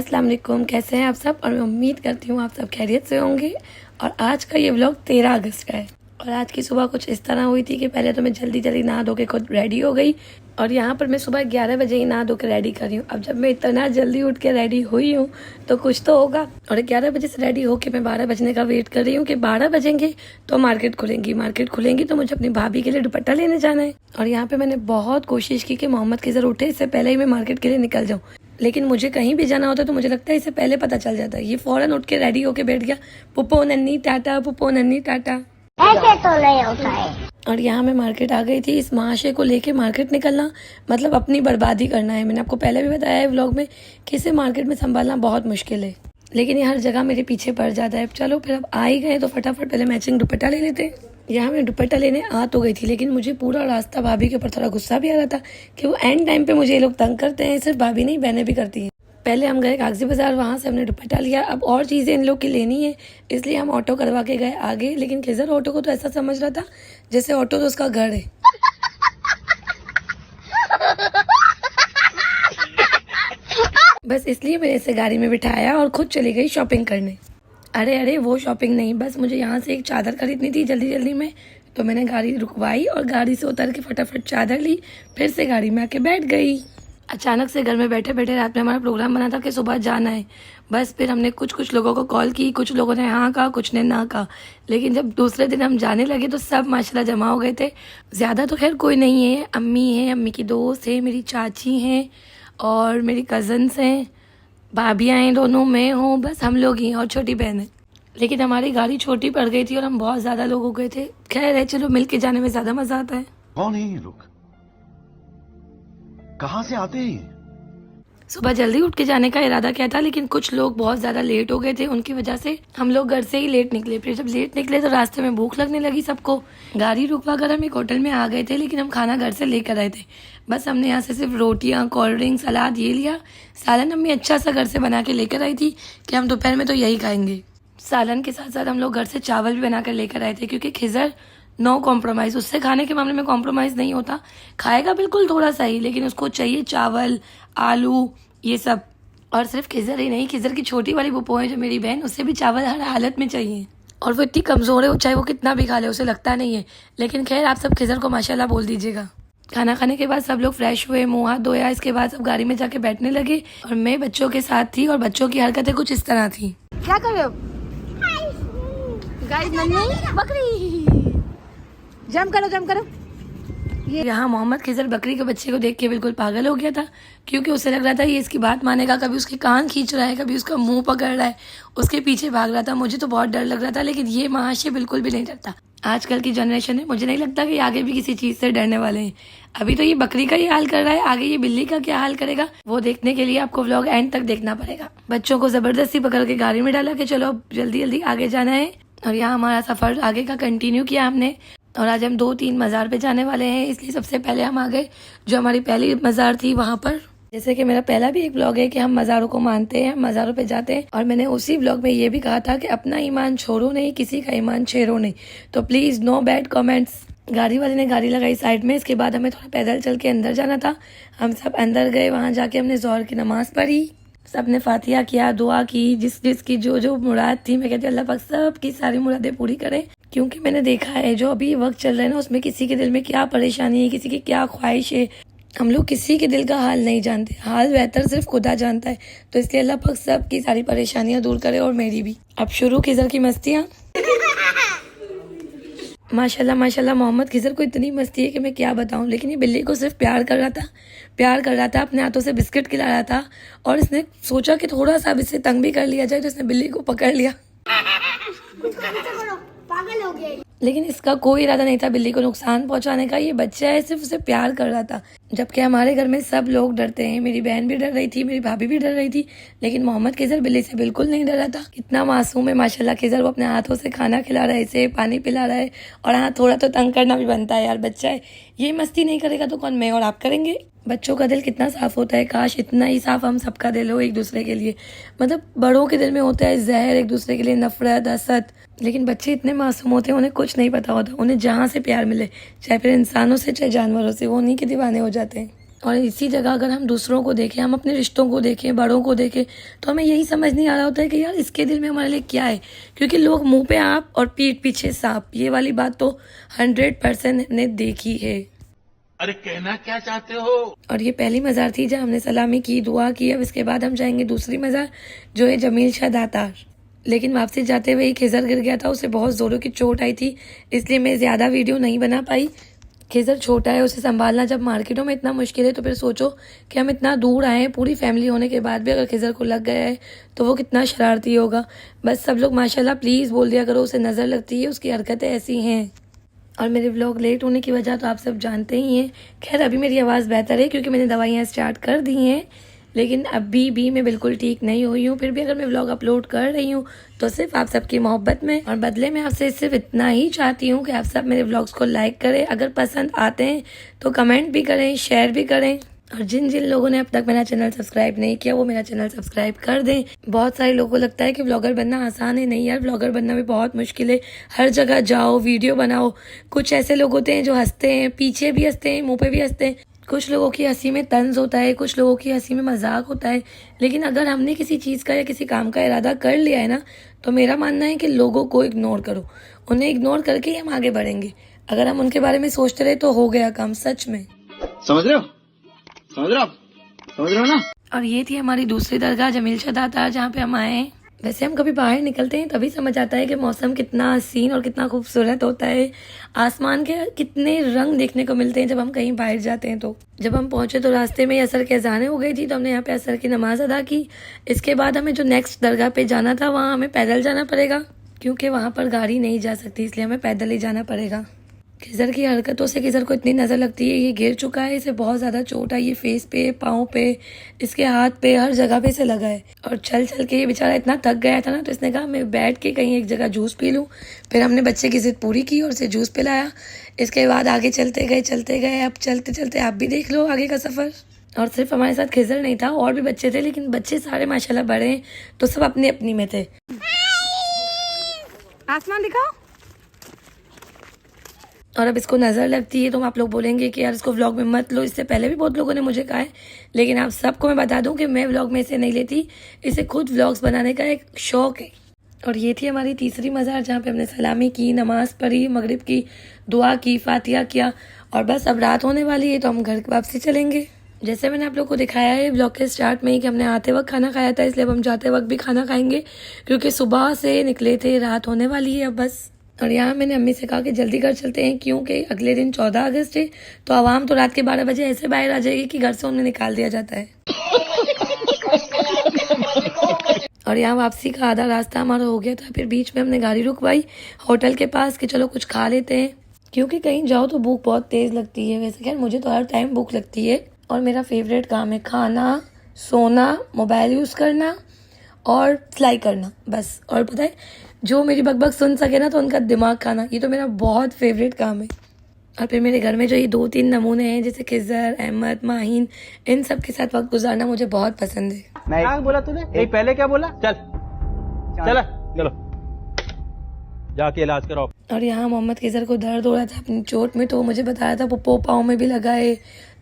अस्सलाम वालेकुम, कैसे हैं आप सब। और मैं उम्मीद करती हूँ आप सब खैरियत से होंगे। और आज का ये व्लॉग 13 अगस्त का है। और आज की सुबह कुछ इस तरह हुई थी कि पहले तो मैं जल्दी जल्दी नहा धो के खुद रेडी हो गई। और यहाँ पर मैं सुबह 11 बजे ही नहा धो के रेडी कर रही हूँ। अब जब मैं इतना जल्दी उठ के रेडी हुई हूँ तो कुछ तो होगा। और 11 बजे से रेडी होके मैं 12 बजने का वेट कर रही हूँ कि 12 बजेंगे तो मार्केट खुलेंगी तो मुझे अपनी भाभी के लिए दुपट्टा लेने जाना है। और यहाँ पे मैंने बहुत कोशिश की कि मोहम्मद खिजर उठे इससे पहले ही मैं मार्केट के लिए निकल जाऊँ। लेकिन मुझे कहीं भी जाना होता तो मुझे लगता है इससे पहले पता चल जाता है। ये फौरन उठ के रेडी होके बैठ गया, पुप्पो नन्नी टाटा, पुप्पो नन्नी टाटा। ऐसे तो नहीं होता है। और यहाँ मैं मार्केट आ गई थी। इस महाशय को लेके मार्केट निकलना मतलब अपनी बर्बादी करना है। मैंने आपको पहले भी बताया है व्लॉग में कि इसे मार्केट में संभालना बहुत मुश्किल है, लेकिन ये हर जगह मेरे पीछे पड़ जाता है। चलो फिर अब आ ही गए तो फटाफट पहले मैचिंग दुपट्टा ले लेते हैं। यहाँ मैं दुपट्टा लेने आ तो गई थी, लेकिन मुझे पूरा रास्ता भाभी के ऊपर थोड़ा गुस्सा भी आ रहा था कि वो एंड टाइम पे मुझे ये लोग तंग करते हैं। सिर्फ भाभी नहीं, बहनें भी करती हैं। पहले हम गए कागजी बाजार, वहाँ से हमने दुपट्टा लिया। अब और चीज़ें इन लोग की लेनी है, इसलिए हम ऑटो करवा के गए आगे। लेकिन खिजर ऑटो को तो ऐसा समझ रहा था जैसे ऑटो तो उसका घर है। बस इसलिए मैंने इसे गाड़ी में बिठाया और खुद चली गई शॉपिंग करने। अरे वो शॉपिंग नहीं, बस मुझे यहाँ से एक चादर खरीदनी थी जल्दी जल्दी में। तो मैंने गाड़ी रुकवाई और गाड़ी से उतर के फटाफट चादर ली, फिर से गाड़ी में आके बैठ गई। अचानक से घर में बैठे बैठे रात में हमारा प्रोग्राम बना था कि सुबह जाना है। बस फिर हमने कुछ लोगों को कॉल की, कुछ लोगों ने हाँ कहा, कुछ ने ना कहा। लेकिन जब दूसरे दिन हम जाने लगे तो सब माशाल्लाह जमा हो गए थे। ज़्यादा तो खैर कोई नहीं है, अम्मी है, अम्मी की दोस्त है, मेरी चाची हैं और मेरी कज़न्स हैं, भाभियाँ हैं दोनों, मैं हूँ, बस हम लोग ही हैं और छोटी बहन है। लेकिन हमारी गाड़ी छोटी पड़ गई थी और हम बहुत ज़्यादा लोग हो गए थे। खैर है, चलो मिल के जाने में ज़्यादा मज़ा आता है। कौन है ये लोग, कहाँ से आते हैं? सुबह जल्दी उठ के जाने का इरादा क्या था, लेकिन कुछ लोग बहुत ज़्यादा लेट हो गए थे, उनकी वजह से हम लोग घर से ही लेट निकले। फिर जब लेट निकले तो रास्ते में भूख लगने लगी सबको। गाड़ी रुकवा कर हम एक होटल में आ गए थे, लेकिन हम खाना घर से लेकर आए थे। बस हमने यहाँ से सिर्फ रोटियाँ, कोल्ड ड्रिंक, सलाद ये लिया। सालन अम्मी अच्छा सा घर से बना के लेकर आई थी कि हम दोपहर में तो यही खाएंगे। सालन के साथ साथ हम लोग घर से चावल भी बना कर लेकर आए थे, क्योंकि खिजर नो कॉम्प्रोमाइज़, उससे खाने के मामले में कॉम्प्रोमाइज़ नहीं होता। खाएगा बिल्कुल थोड़ा सा ही, लेकिन उसको चाहिए चावल, आलू, ये सब। और सिर्फ खिजर ही नहीं, खिजर की छोटी वाली बुप्पो है जो मेरी बहन, उससे भी चावल हर हालत में चाहिए। और वो इतनी कमज़ोर है, चाहे वो कितना भी खा ले उसे लगता नहीं है। लेकिन खैर आप सब खिजर को माशाल्लाह बोल दीजिएगा। खाना खाने के बाद सब लोग फ्रेश हुए, मुँह हाथ धोया। इसके बाद सब गाड़ी में जाके बैठने लगे और मैं बच्चों के साथ थी और बच्चों की हरकतें कुछ इस तरह थी। क्या कर रहे हो गाइस? नन्ही बकरी, जंप करो। यहाँ मोहम्मद खिजर बकरी के बच्चे को देख के बिल्कुल पागल हो गया था, क्योंकि उसे लग रहा था ये इसकी बात मानेगा। कभी उसके कान खींच रहा है, कभी उसका मुंह पकड़ रहा है, उसके पीछे भाग रहा था। मुझे तो बहुत डर लग रहा था, लेकिन ये महाशय बिल्कुल भी नहीं डरता। आजकल की जनरेशन है, मुझे नहीं लगता कि आगे भी किसी चीज़ से डरने वाले हैं। अभी तो ये बकरी का ही हाल कर रहा है, आगे ये बिल्ली का क्या हाल करेगा वो देखने के लिए आपको व्लॉग एंड तक देखना पड़ेगा। बच्चों को ज़बरदस्ती पकड़ के गाड़ी में डाला कि चलो अब जल्दी जल्दी आगे जाना है। और यहाँ हमारा सफ़र आगे का कंटिन्यू किया हमने। और आज हम 2-3 मज़ार पे जाने वाले हैं, इसलिए सबसे पहले हम आ गए जो हमारी पहली मज़ार थी वहाँ पर। जैसे कि मेरा पहला भी एक ब्लॉग है कि हम मज़ारों को मानते हैं, मज़ारों पे जाते हैं। और मैंने उसी ब्लॉग में ये भी कहा था कि अपना ईमान छोड़ो नहीं, किसी का ईमान छेड़ो नहीं। तो प्लीज़ नो बैड कमेंट्स। गाड़ी वाले ने गाड़ी लगाई साइड में। इसके बाद हमें थोड़ा पैदल चल के अंदर जाना था। हम सब अंदर गए, वहाँ जाके हमने ज़ोहर की नमाज़ पढ़ी, सब ने फातिहा किया, दुआ की, जिसकी जो मुराद थी। मैं कहती अल्लाह पाक सब की सारी मुरादें पूरी करे, क्योंकि मैंने देखा है जो अभी वक्त चल रहा है ना, उसमें किसी के दिल में क्या परेशानी है, किसी की क्या ख्वाहिश है, हम लोग किसी के दिल का हाल नहीं जानते। हाल बेहतर सिर्फ खुदा जानता है। तो इसलिए अल्लाह पाक सब की सारी परेशानियां दूर करे और मेरी भी। अब शुरू खिजर की मस्तियाँ। माशाल्लाह मोहम्मद खिजर को इतनी मस्ती है कि मैं क्या बताऊं। लेकिन ये बिल्ली को सिर्फ प्यार कर रहा था, अपने हाथों से बिस्किट खिला रहा था। और इसने सोचा कि थोड़ा सा अब इससे तंग भी कर लिया जाए, तो इसने बिल्ली को पकड़ लिया। पागल हो गया। लेकिन इसका कोई इरादा नहीं था बिल्ली को नुकसान पहुंचाने का। ये बच्चा है, सिर्फ उसे प्यार कर रहा था। जबकि हमारे घर में सब लोग डरते हैं, मेरी बहन भी डर रही थी, मेरी भाभी भी डर रही थी, लेकिन मोहम्मद खिजर बिल्ली से बिल्कुल नहीं डर रहा था। कितना मासूम है माशाल्लाह खिजर। वो अपने हाथों से खाना खिला रहा है, इसे पानी पिला रहा है। और हाँ, थोड़ा तो तंग करना भी बनता है यार, बच्चा है। ये मस्ती नहीं करेगा तो कौन, मैं और आप करेंगे। बच्चों का दिल कितना साफ होता है, काश इतना ही साफ हम सबका दिल हो एक दूसरे के लिए। मतलब बड़ों के दिल में होता है जहर, एक दूसरे के लिए नफरत, हसद। लेकिन बच्चे इतने मासूम होते हैं, उन्हें कुछ नहीं पता होता। उन्हें जहाँ से प्यार मिले, चाहे फिर इंसानों से चाहे जानवरों से, वो उन्हीं के दीवाने हो जाते हैं। और इसी जगह अगर हम दूसरों को देखें, हम अपने रिश्तों को देखें, बड़ों को देखें, तो हमें यही समझ नहीं आ रहा होता है कि यार इसके दिल में हमारे लिए क्या है। क्योंकि लोग मुंह पे आप और पीठ पीछे सांप, ये वाली बात तो 100% ने देखी है। अरे कहना क्या चाहते हो? और ये पहली मज़ार थी जहाँ हमने सलामी की, दुआ की। अब इसके बाद हम जाएंगे दूसरी मज़ार जो है जमील शाह दातार। लेकिन वापसी जाते हुए ही खिज़र गिर गया था, उसे बहुत ज़ोरों की चोट आई थी, इसलिए मैं ज़्यादा वीडियो नहीं बना पाई। खिज़र छोटा है, उसे संभालना जब मार्केटों में इतना मुश्किल है तो फिर सोचो कि हम इतना दूर आए हैं पूरी फैमिली होने के बाद भी अगर खिज़र को लग गया है तो वो कितना शरारती होगा। बस सब लोग माशाल्लाह प्लीज़ बोल दिया करो, उसे नज़र लगती है, उसकी हरकतें ऐसी हैं। और मेरे व्लॉग लेट होने की वजह तो आप सब जानते ही हैं। खैर अभी मेरी आवाज़ बेहतर है क्योंकि मैंने दवाइयाँ स्टार्ट कर दी हैं, लेकिन अभी भी मैं बिल्कुल ठीक नहीं हुई हूँ। फिर भी अगर मैं व्लॉग अपलोड कर रही हूँ तो सिर्फ आप सबकी मोहब्बत में, और बदले में आपसे सिर्फ इतना ही चाहती हूँ कि आप सब मेरे व्लॉग्स को लाइक करें, अगर पसंद आते हैं तो कमेंट भी करें, शेयर भी करें। और जिन जिन लोगों ने अब तक मेरा चैनल सब्सक्राइब नहीं किया वो मेरा चैनल सब्सक्राइब कर दें। बहुत सारे लोगों को लगता है कि व्लॉगर बनना आसान है, नहीं यार, व्लॉगर बनना भी बहुत मुश्किल है। हर जगह जाओ, वीडियो बनाओ। कुछ ऐसे लोग होते हैं जो हंसते हैं, पीछे भी हंसते हैं, मुंह पे भी हंसते हैं। कुछ लोगों की हंसी में तंज होता है, कुछ लोगों की हंसी में मजाक होता है। लेकिन अगर हमने किसी चीज़ का या किसी काम का इरादा कर लिया है ना, तो मेरा मानना है कि लोगों को इग्नोर करो, उन्हें इग्नोर करके ही हम आगे बढ़ेंगे। अगर हम उनके बारे में सोचते रहे तो हो गया काम, सच में। समझ रहे हो? समझ रहे हो? समझ रहे हो ना? और ये थी हमारी दूसरी दरगाह जमील शाह दातार जहाँ पे हम आए हैं। वैसे हम कभी बाहर निकलते हैं तभी समझ आता है कि मौसम कितना हसीन और कितना खूबसूरत होता है। आसमान के कितने रंग देखने को मिलते हैं जब हम कहीं बाहर जाते हैं। तो जब हम पहुंचे तो रास्ते में असर के अज़ानें हो गई थी, तो हमने यहाँ पे असर की नमाज अदा की। इसके बाद हमें जो नेक्स्ट दरगाह पे जाना था वहाँ हमें पैदल जाना पड़ेगा, क्योंकि वहाँ पर गाड़ी नहीं जा सकती, इसलिए हमें पैदल ही जाना पड़ेगा। खिज़र की हरकतों से खिज़र को इतनी नज़र लगती है, ये गिर चुका है, इसे बहुत ज़्यादा चोट आई है, फेस पे, पाँव पे, इसके हाथ पे, हर जगह पे इसे लगा है। और चल चल के ये बेचारा इतना थक गया था ना, तो इसने कहा मैं बैठ के कहीं एक जगह जूस पी लूँ। फिर हमने बच्चे की ज़िद पूरी की और इसे जूस पिलाया। इसके बाद आगे चलते गए। अब चलते चलते आप भी देख लो आगे का सफ़र। और सिर्फ हमारे साथ खिज़र नहीं था, और भी बच्चे थे, लेकिन बच्चे सारे माशाल्लाह बड़े हैं तो सब अपनी अपनी में थे। आसमान दिखाओ। और अब इसको नज़र लगती है तो आप लोग बोलेंगे कि यार इसको व्लॉग में मत लो, इससे पहले भी बहुत लोगों ने मुझे कहा है, लेकिन आप सबको मैं बता दूं कि मैं व्लॉग में इसे नहीं लेती, इसे खुद व्लॉग्स बनाने का एक शौक़ है। और ये थी हमारी तीसरी मज़ार जहाँ पे हमने सलामी की, नमाज़ पढ़ी, मगरिब की दुआ की, फातिहा किया, और बस अब रात होने वाली है तो हम घर वापसी चलेंगे। जैसे मैंने आप लोग को दिखाया है व्लॉग के स्टार्ट में ही कि हमने आते वक्त खाना खाया था, इसलिए अब हम जाते वक्त भी खाना खाएंगे, क्योंकि सुबह से निकले थे, रात होने वाली है अब बस। और यहाँ मैंने अम्मी से कहा कि जल्दी घर चलते हैं, क्योंकि अगले दिन 14 अगस्त है, तो आवाम तो रात के 12 बजे ऐसे बाहर आ जाएगी कि घर से उन्हें निकाल दिया जाता है। और यहाँ वापसी का आधा रास्ता हमारा हो गया था, फिर बीच में हमने गाड़ी रुकवाई होटल के पास कि चलो कुछ खा लेते हैं, क्योंकि कहीं जाओ तो भूख बहुत तेज़ लगती है। वैसे खैर मुझे तो हर टाइम भूख लगती है, और मेरा फेवरेट काम है खाना, सोना, मोबाइल यूज़ करना और सिलाई करना, बस। और पता है जो मेरी बकबक सुन सके ना तो उनका दिमाग खाना, ये तो मेरा बहुत फेवरेट काम है। और फिर मेरे घर में जो ये 2-3 नमूने हैं जैसे खिज़र, अहमद, माहीन, इन सब के साथ वक्त गुजारना मुझे बहुत पसंद है। क्या बोला तूने? एक पहले क्या बोला? चलो जाके इलाज कराओ। और यहाँ मोहम्मद खिज़र को दर्द हो रहा था अपनी चोट में, तो वो मुझे बता रहा था पुप्पो पाँव में भी लगा है,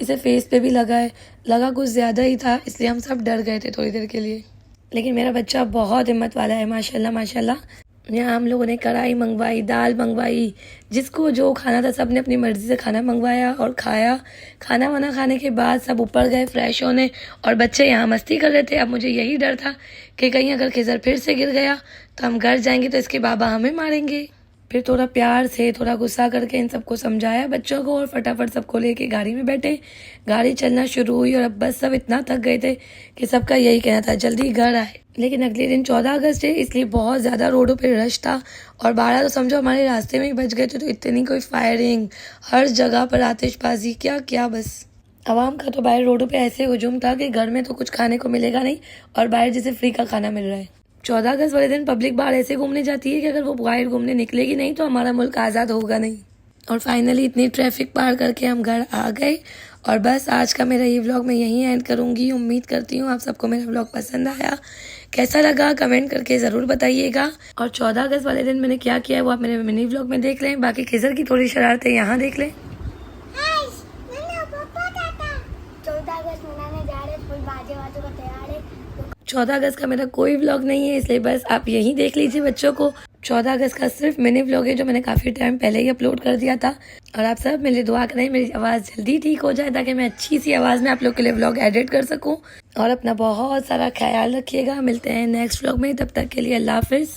इसे फेस पे भी लगा है, लगा कुछ ज़्यादा ही था, इसलिए हम सब डर गए थे थोड़ी देर के लिए। लेकिन मेरा बच्चा बहुत हिम्मत वाला है, माशाल्लाह माशाल्लाह। यहाँ हम लोगों ने कढ़ाई मंगवाई, दाल मंगवाई, जिसको जो खाना था सब ने अपनी मर्ज़ी से खाना मंगवाया और खाया। खाना वाना खाने के बाद सब ऊपर गए फ्रेश होने, और बच्चे यहाँ मस्ती कर रहे थे। अब मुझे यही डर था कि कहीं अगर खिज़र फिर से गिर गया तो हम घर जाएंगे तो इसके बाबा हमें मारेंगे। फिर थोड़ा प्यार से, थोड़ा गुस्सा करके इन सबको समझाया बच्चों को, और फटाफट सबको लेके गाड़ी में बैठे। गाड़ी चलना शुरू हुई और अब बस सब इतना थक गए थे कि सबका यही कहना था जल्दी घर आए। लेकिन अगले दिन 14 अगस्त है, इसलिए बहुत ज़्यादा रोडों पे रश था, और 12 तो समझो हमारे रास्ते में ही बच गए थे। तो इतनी कोई फायरिंग, हर जगह पर आतिशबाजी, क्या क्या बस। आवाम का तो बाहर रोडों पे ऐसे हुजूम था कि घर में तो कुछ खाने को मिलेगा नहीं, और बाहर जैसे फ्री का खाना मिल रहा है। 14 अगस्त वाले दिन पब्लिक बाहर ऐसे घूमने जाती है कि अगर वो बाहर घूमने निकलेगी नहीं तो हमारा मुल्क आज़ाद होगा नहीं। और फाइनली इतनी ट्रैफिक पार करके हम घर आ गए। और बस आज का मेरा ये व्लॉग मैं यहीं एंड करूँगी। उम्मीद करती हूँ आप सबको मेरा व्लॉग पसंद आया। कैसा लगा कमेंट करके ज़रूर बताइएगा। और 14 अगस्त वाले दिन मैंने क्या किया है वो आप मेरे मिनी व्लॉग में देख लें। बाकी खिज़र की थोड़ी शरारतें यहाँ देख लें। कोई बाजे वाजों का तैयार है। 14 अगस्त का मेरा कोई व्लॉग नहीं है, इसलिए बस आप यहीं देख लीजिए बच्चों को। 14 अगस्त का सिर्फ मिनी व्लॉग है जो मैंने काफ़ी टाइम पहले ही अपलोड कर दिया था। और आप सब मेरे लिए दुआ करें मेरी आवाज़ जल्दी ठीक हो जाए ताकि मैं अच्छी सी आवाज़ में आप लोग के लिए व्लॉग एडिट कर सकूं। और अपना बहुत सारा ख्याल रखिएगा। मिलते हैं नेक्स्ट व्लॉग में, तब तक के लिए अल्लाह हाफिज़।